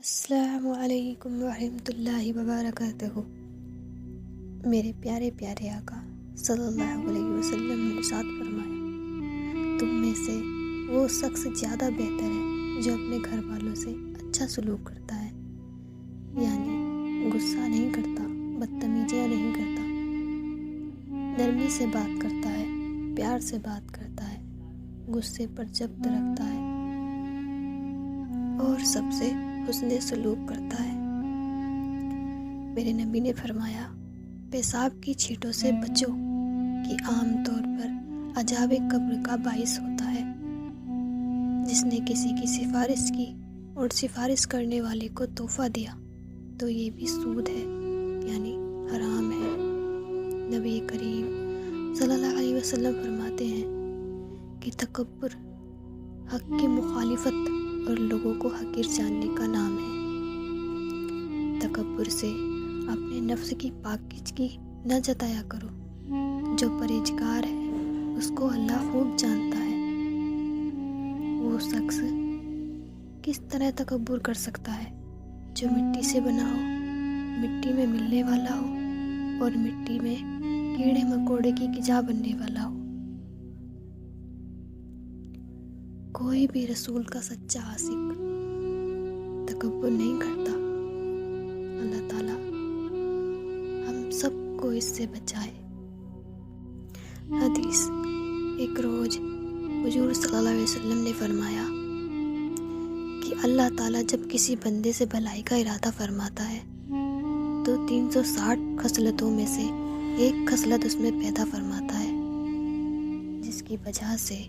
السلام علیکم ورحمۃ اللہ وبرکاتہ۔ میرے پیارے پیارے آقا صلی اللہ علیہ وسلم نے ارشاد فرمایا، تم میں سے وہ شخص زیادہ بہتر ہے جو اپنے گھر والوں سے اچھا سلوک کرتا ہے، یعنی غصہ نہیں کرتا، بدتمیزیاں نہیں کرتا، نرمی سے بات کرتا ہے، پیار سے بات کرتا ہے، غصے پر ضبط رکھتا ہے اور سب سے حسن سلوک کرتا ہے۔ میرے نبی نے فرمایا، پیشاب کی چھینٹوں سے بچو کہ عام طور پر عذاب قبر کا باعث ہوتا ہے۔ جس نے کسی کی سفارش کی اور سفارش کرنے والے کو تحفہ دیا تو یہ بھی سود ہے، یعنی حرام ہے۔ نبی کریم صلی اللہ علیہ وسلم فرماتے ہیں کہ تکبر حق کی مخالفت اور لوگوں کو حقیر جاننے کا نام ہے۔ تکبر سے اپنے نفس کی پاکیزگی نہ جتایا کرو، جو پرہیزگار ہے اس کو اللہ خوب جانتا ہے۔ وہ شخص کس طرح تکبر کر سکتا ہے جو مٹی سے بنا ہو، مٹی میں ملنے والا ہو اور مٹی میں کیڑے مکوڑے کی غذا بننے والا ہو۔ کوئی بھی رسول کا سچا عاشق تکبر نہیں کرتا۔ اللہ تعالیٰ ہم سب کو اس سے بچائے۔ حدیث، ایک روز حضور صلی اللہ علیہ وسلم نے فرمایا کہ اللہ تعالیٰ جب کسی بندے سے بھلائی کا ارادہ فرماتا ہے تو 360 خصلتوں میں سے ایک خصلت اس میں پیدا فرماتا ہے، جس کی وجہ سے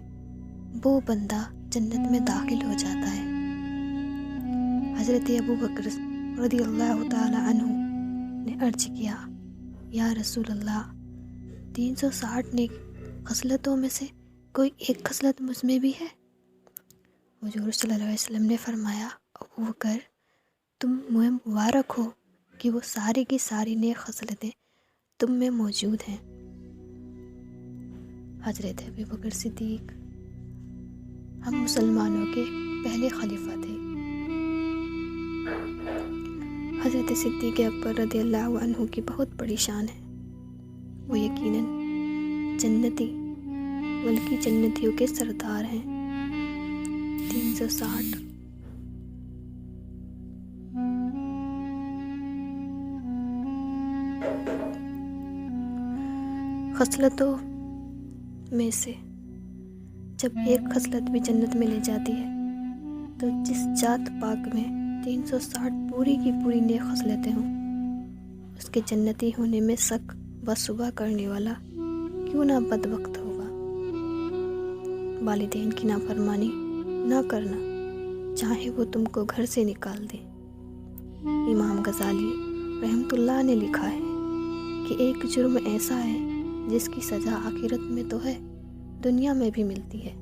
وہ بندہ جنت میں داخل ہو جاتا ہے۔ حضرت ابو بکر رضی اللہ تعالی عنہ نے عرض کیا، یا رسول اللہ، 360 نیک خصلتوں میں سے کوئی ایک خصلت مجھ میں بھی ہے؟ حضور صلی اللہ علیہ وسلم نے فرمایا، ابو بکر، تم مجھے مبارک ہو کہ وہ ساری کی ساری نیک خصلتیں تم میں موجود ہیں۔ حضرت ابو بکر صدیق ہم مسلمانوں کے پہلے خلیفہ تھے۔ حضرت صدیق اکبر رضی اللہ عنہ کی بہت بڑی شان ہے۔ وہ یقیناً جنتی، بلکہ جنتیوں کے سردار ہیں۔ 360 خصلتوں میں سے جب ایک خصلت بھی جنت میں لے جاتی ہے تو جس ذات پاک میں 360 پوری کی پوری نیک خصلتیں ہوں، اس کے جنتی ہونے میں شک و شبہ کرنے والا کیوں نہ بد وقت ہوگا۔ والدین کی نافرمانی نہ کرنا، چاہے وہ تم کو گھر سے نکال دے۔ امام غزالی رحمۃ اللہ نے لکھا ہے کہ ایک جرم ایسا ہے جس کی سزا آخرت میں تو ہے، دنیا میں بھی ملتی ہے،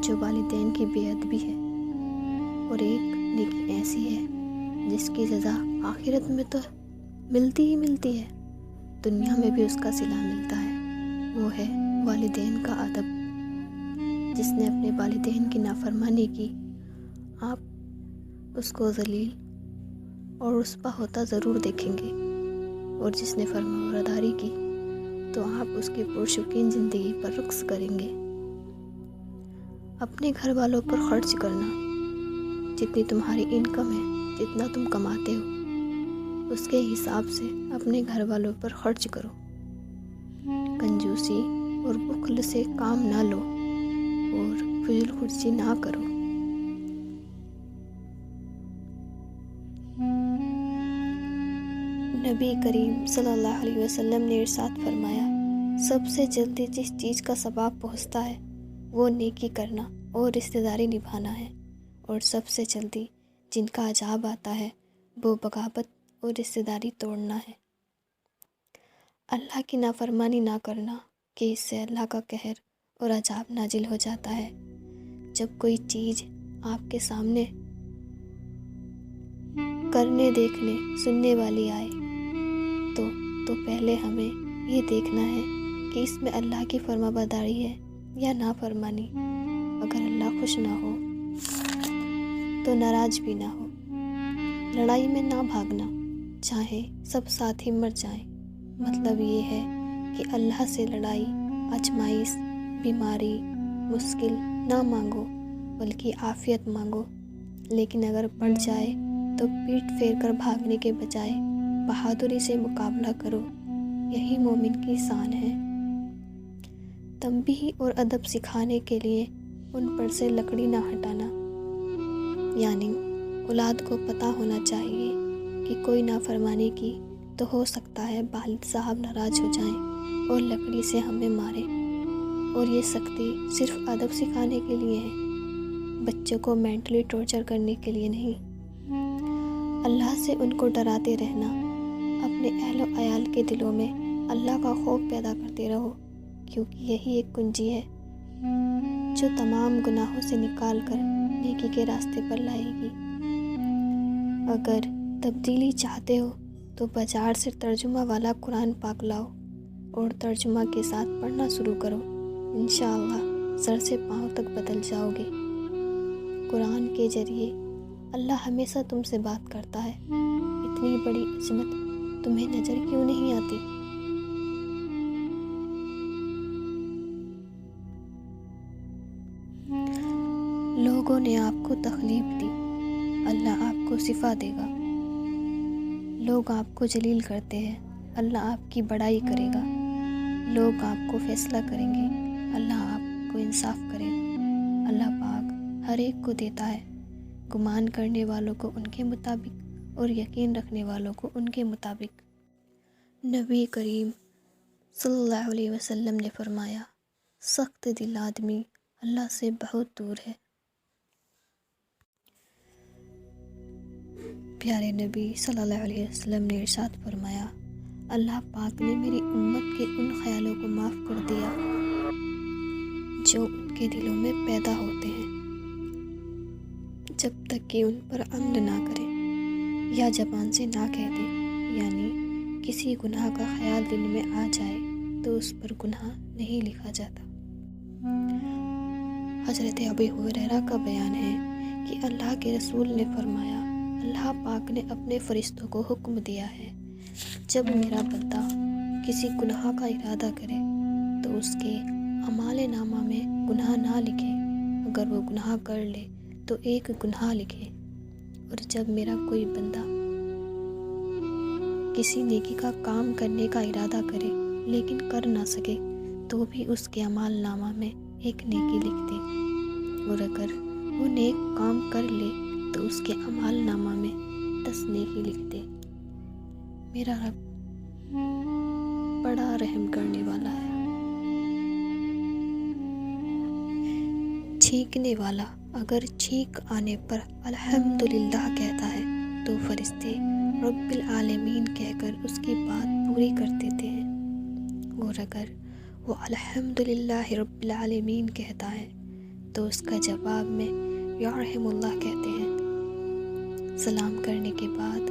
جو والدین کی بے ادبی ہے، اور ایک نیکی ایسی ہے جس کی سزا آخرت میں تو ملتی ہی ملتی ہے، دنیا میں بھی اس کا صلہ ملتا ہے۔ وہ ہے والدین کا ادب۔ جس نے اپنے والدین کی نافرمانی کی، آپ اس کو ذلیل اور رسوا ہوتا ضرور دیکھیں گے، اور جس نے فرمانبرداری کی تو آپ اس کی پرسکون زندگی پر رقص کریں گے۔ اپنے گھر والوں پر خرچ کرنا، جتنی تمہاری انکم ہے، جتنا تم کماتے ہو، اس کے حساب سے اپنے گھر والوں پر خرچ کرو۔ کنجوسی اور بخل سے کام نہ لو اور فضول خرچی نہ کرو۔ نبی کریم صلی اللہ علیہ وسلم نے ارشاد فرمایا، سب سے جلدی جس چیز کا ثواب پہنچتا ہے وہ نیکی کرنا اور رشتہ داری نبھانا ہے، اور سب سے جلدی جن کا عذاب آتا ہے وہ بغاوت اور رشتہ داری توڑنا ہے۔ اللہ کی نافرمانی نہ کرنا، کہ اس سے اللہ کا قہر اور عذاب نازل ہو جاتا ہے۔ جب کوئی چیز آپ کے سامنے کرنے، دیکھنے، سننے والی آئے تو پہلے ہمیں یہ دیکھنا ہے کہ اس میں اللہ کی فرما برداری ہے یا نافرمانی۔ اگر اللہ خوش نہ ہو تو ناراض بھی نہ ہو۔ لڑائی میں نہ بھاگنا، چاہے سب ساتھ ہی مر جائیں۔ مطلب یہ ہے کہ اللہ سے لڑائی، آزمائش، بیماری، مشکل نہ مانگو بلکہ عافیت مانگو۔ لیکن اگر پڑ جائے تو پیٹھ پھیر کر بھاگنے کے بجائے بہادری سے مقابلہ کرو، یہی مومن کی شان ہے۔ تنبیہ اور ادب سکھانے کے لیے ان پر سے لکڑی نہ ہٹانا، یعنی اولاد کو پتہ ہونا چاہیے کہ کوئی نافرمانی کی تو ہو سکتا ہے والد صاحب ناراض ہو جائیں اور لکڑی سے ہمیں ماریں، اور یہ سختی صرف ادب سکھانے کے لیے ہے، بچوں کو مینٹلی ٹارچر کرنے کے لیے نہیں۔ اللہ سے ان کو ڈراتے رہنا، اپنے اہل و عیال کے دلوں میں اللہ کا خوف پیدا کرتے رہو، کیونکہ یہی ایک کنجی ہے جو تمام گناہوں سے نکال کر نیکی کے راستے پر لائے گی۔ اگر تبدیلی چاہتے ہو تو بازار سے ترجمہ والا قرآن پاک لاؤ اور ترجمہ کے ساتھ پڑھنا شروع کرو، انشاءاللہ سر سے پاؤں تک بدل جاؤ گے۔ قرآن کے ذریعے اللہ ہمیشہ تم سے بات کرتا ہے، اتنی بڑی عظمت تمہیں نظر کیوں نہیں آتی؟ لوگوں نے آپ کو تکلیف دی، اللہ آپ کو شفا دے گا۔ لوگ آپ کو ذلیل کرتے ہیں، اللہ آپ کی بڑائی کرے گا۔ لوگ آپ کو فیصلہ کریں گے، اللہ آپ کو انصاف کرے گا۔ اللہ پاک ہر ایک کو دیتا ہے، گمان کرنے والوں کو ان کے مطابق اور یقین رکھنے والوں کو ان کے مطابق۔ نبی کریم صلی اللہ علیہ وسلم نے فرمایا، سخت دل آدمی اللہ سے بہت دور ہے۔ پیارے نبی صلی اللہ علیہ وسلم نے ارشاد فرمایا، اللہ پاک نے میری امت کے ان خیالوں کو معاف کر دیا جو ان کے دلوں میں پیدا ہوتے ہیں، جب تک کہ ان پر عمل نہ کریں یا زبان سے نہ کہہ دیں، یعنی کسی گناہ کا خیال دل میں آ جائے تو اس پر گناہ نہیں لکھا جاتا۔ حضرت ابی ہریرہ کا بیان ہے کہ اللہ کے رسول نے فرمایا، اللہ پاک نے اپنے فرشتوں کو حکم دیا ہے، جب میرا بندہ کسی گناہ کا ارادہ کرے تو اس کے اعمال نامہ میں گناہ نہ لکھے، اگر وہ گناہ کر لے تو ایک گناہ لکھے، اور جب میرا کوئی بندہ کسی نیکی کا کام کرنے کا ارادہ کرے لیکن کر نہ سکے تو بھی اس کے اعمال نامہ میں ایک نیکی لکھ دے، اور اگر وہ نیک کام کر لے تو اس کے اعمال نامہ میں 10 نیکی لکھ دے۔ میرا رب بڑا رحم کرنے والا ہے۔ چھینکنے والا اگر چھینک آنے پر الحمدللہ کہتا ہے تو فرشتے رب العالمین کہہ کر اس کی بات پوری کر دیتے ہیں، اور اگر وہ الحمدللہ رب العالمین کہتا ہے تو اس کا جواب میں یا رحم اللہ کہتے ہیں۔ سلام کرنے کے بعد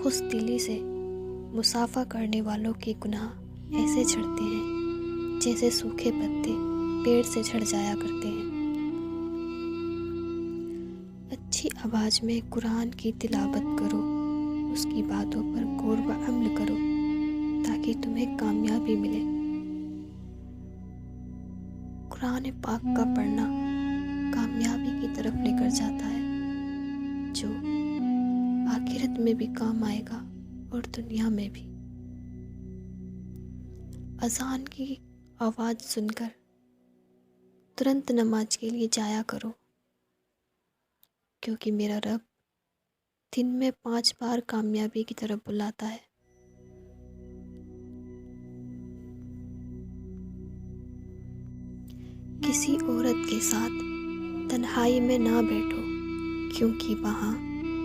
خوش دلی سے مصافحہ کرنے والوں کے گناہ ایسے جھڑتے ہیں جیسے سوکھے پتے پیڑ سے جھڑ جایا کرتے ہیں۔ اچھی آواز میں قرآن کی تلاوت کرو، اس کی باتوں پر غور و عمل کرو تاکہ تمہیں کامیابی ملے۔ قرآن پاک کا پڑھنا کامیابی کی طرف لے کر جاتا ہے، جو آخرت میں بھی کام آئے گا اور دنیا میں بھی۔ اذان کی آواز سن کر ترنت نماز کے لیے جایا کرو، کیونکہ میرا رب دن میں 5 بار کامیابی کی طرف بلاتا ہے۔ کسی عورت کے ساتھ تنہائی میں نہ بیٹھو، کیونکہ وہاں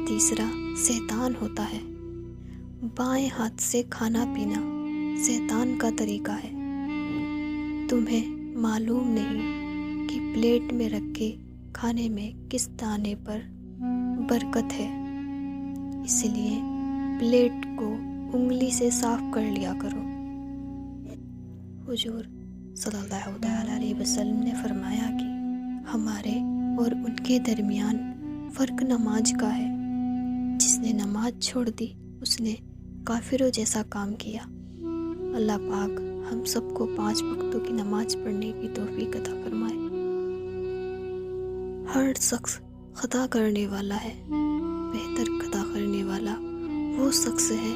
تیسرا شیطان ہوتا ہے۔ بائیں ہاتھ سے کھانا پینا شیطان کا طریقہ ہے۔ تمہیں معلوم نہیں کہ پلیٹ میں رکھے کھانے میں کس دانے پر برکت ہے، اس لیے پلیٹ کو انگلی سے صاف کر لیا کرو۔ حضور صلی اللہ علیہ وسلم نے فرمایا کہ ہمارے اور ان کے درمیان فرق نماز کا ہے۔ جس نے نماز چھوڑ دی اس نے کافروں جیسا کام کیا۔ اللہ پاک ہم سب کو 5 وقتوں کی نماز پڑھنے کی توفیق عطا فرمائے۔ ہر شخص خطا کرنے والا ہے، بہتر خطا کرنے والا وہ شخص ہے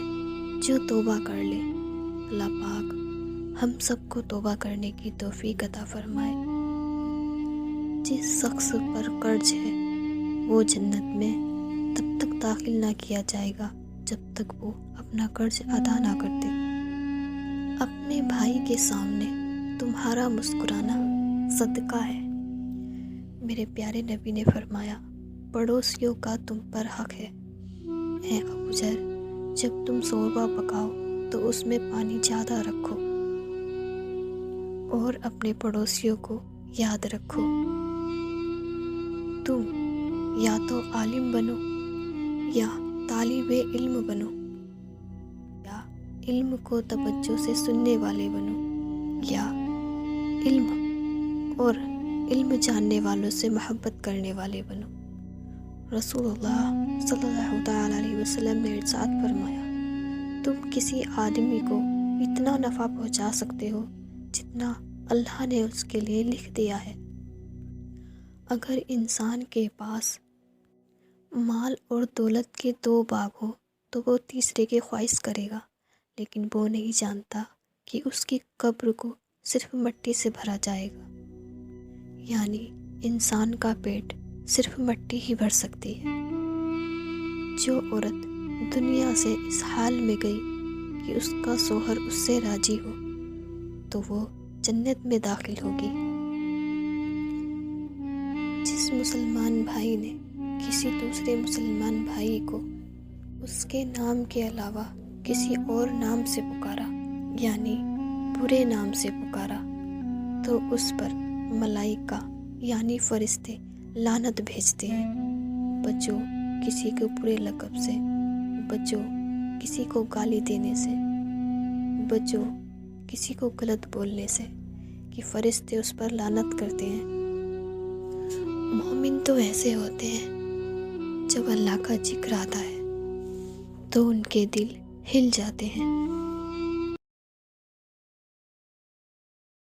جو توبہ کر لے۔ اللہ پاک ہم سب کو توبہ کرنے کی توفیق عطا فرمائے۔ جس شخص پر قرض ہے وہ جنت میں تب تک داخل نہ کیا جائے گا جب تک وہ اپنا قرض ادا نہ کر دے۔ اپنے بھائی کے سامنے تمہارا مسکرانا صدقہ ہے۔ میرے پیارے نبی نے فرمایا، پڑوسیوں کا تم پر حق ہے۔ اے ابو ذر، جب تم شوربہ پکاؤ تو اس میں پانی زیادہ رکھو اور اپنے پڑوسیوں کو یاد رکھو۔ تم یا تو عالم بنو یا طالب علم بنو، یا علم کو توجہ سے سننے والے بنو، یا علم اور علم جاننے والوں سے محبت کرنے والے بنو۔ رسول اللہ صلی اللہ تعالیٰ علیہ وسلم نے ارشاد فرمایا، تم کسی آدمی کو اتنا نفع پہنچا سکتے ہو جتنا اللہ نے اس کے لیے لکھ دیا ہے۔ اگر انسان کے پاس مال اور دولت کے 2 باغ ہو تو وہ تیسرے کی خواہش کرے گا، لیکن وہ نہیں جانتا کہ اس کی قبر کو صرف مٹی سے بھرا جائے گا۔ یعنی انسان کا پیٹ صرف مٹی ہی بھر سکتی ہے۔ جو عورت دنیا سے اس حال میں گئی کہ اس کا شوہر اس سے راضی ہو تو وہ جنت میں داخل ہوگی۔ جس مسلمان بھائی نے کسی دوسرے مسلمان بھائی کو اس کے نام کے علاوہ کسی اور نام سے پکارا، یعنی برے نام سے پکارا، تو اس پر ملائکہ یعنی فرشتے لعنت بھیجتے ہیں۔ بچو کسی کو برے لقب سے، بچو کسی کو گالی دینے سے، بچو کسی کو غلط بولنے سے کہ فرشتے اس پر لعنت کرتے ہیں۔ مومن تو ایسے ہوتے ہیں جب اللہ کا ذکر آتا ہے تو ان کے دل ہل جاتے ہیں۔